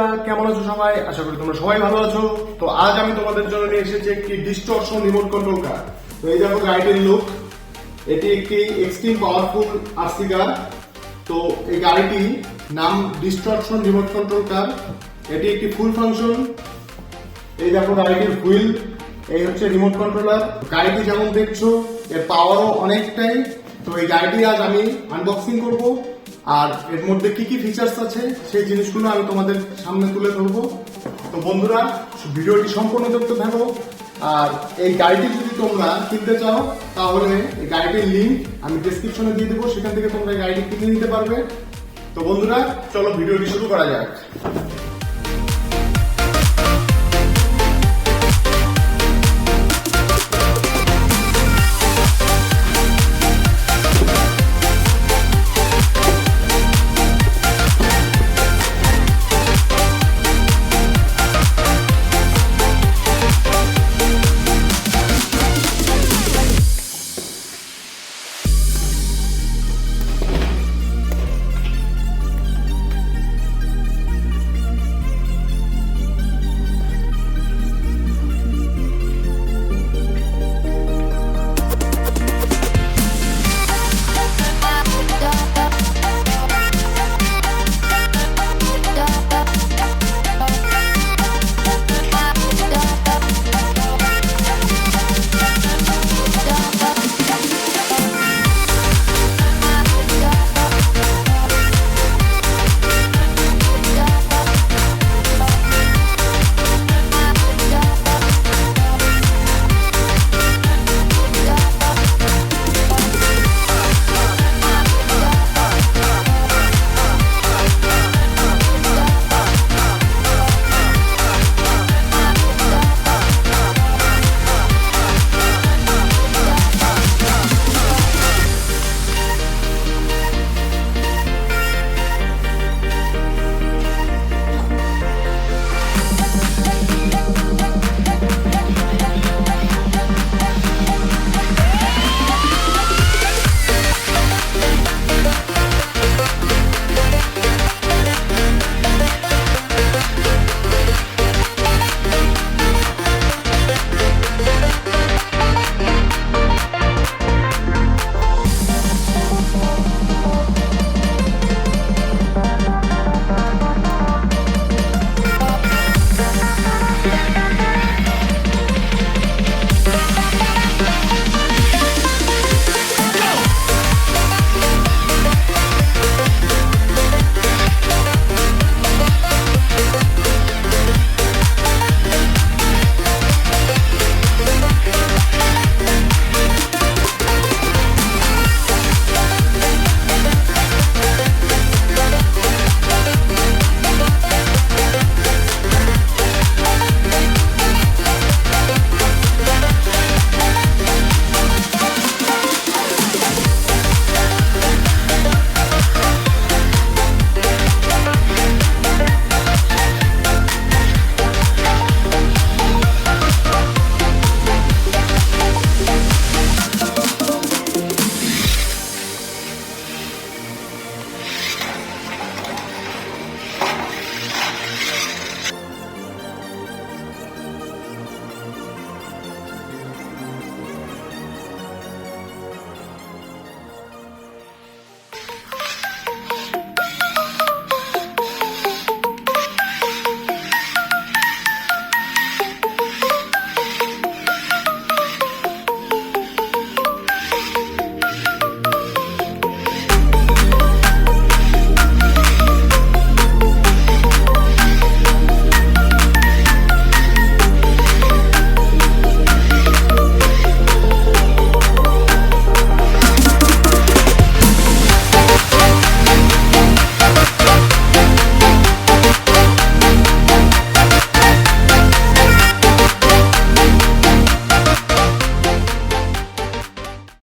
বন্ধুরা, কেমন আছো সবাই? আশা করি তোমরা সবাই ভালো আছো। তো আজ আমি তোমাদের জন্য নিয়ে এসেছি একটি ডিস্টরশন রিমোট কন্ট্রোল কার। তো এই দেখো গাড়িটির লুক। এটি একটি এক্সট্রিম পাওয়ারফুল আরসি কার। তো এই গাড়িটি নাম ডিস্টরশন রিমোট কন্ট্রোল কার। এটি একটি ফুল ফাংশন। এই দেখো গাড়িটির হুইল, এই হচ্ছে রিমোট কন্ট্রোলার। গাড়িটি যেমন দেখছো এর পাওয়ারও অনেকটাই। তো এই গাড়িটি আজ আমি আনবক্সিং করব, আর এর মধ্যে কি কি ফিচার্স আছে সেই জিনিসগুলো আমি তোমাদের সামনে তুলে ধরবো। তো বন্ধুরা, ভিডিওটি সম্পূর্ণ দেখতে থাকো। আর এই গাড়িটি যদি তোমরা কিনতে চাও তাহলে এই গাড়িটির লিঙ্ক আমি ডেসক্রিপশনে দিয়ে দেবো, সেখান থেকে তোমরা এই গাড়িটি কিনে নিতে পারবে। তো বন্ধুরা, চলো ভিডিওটি শুরু করা যাক।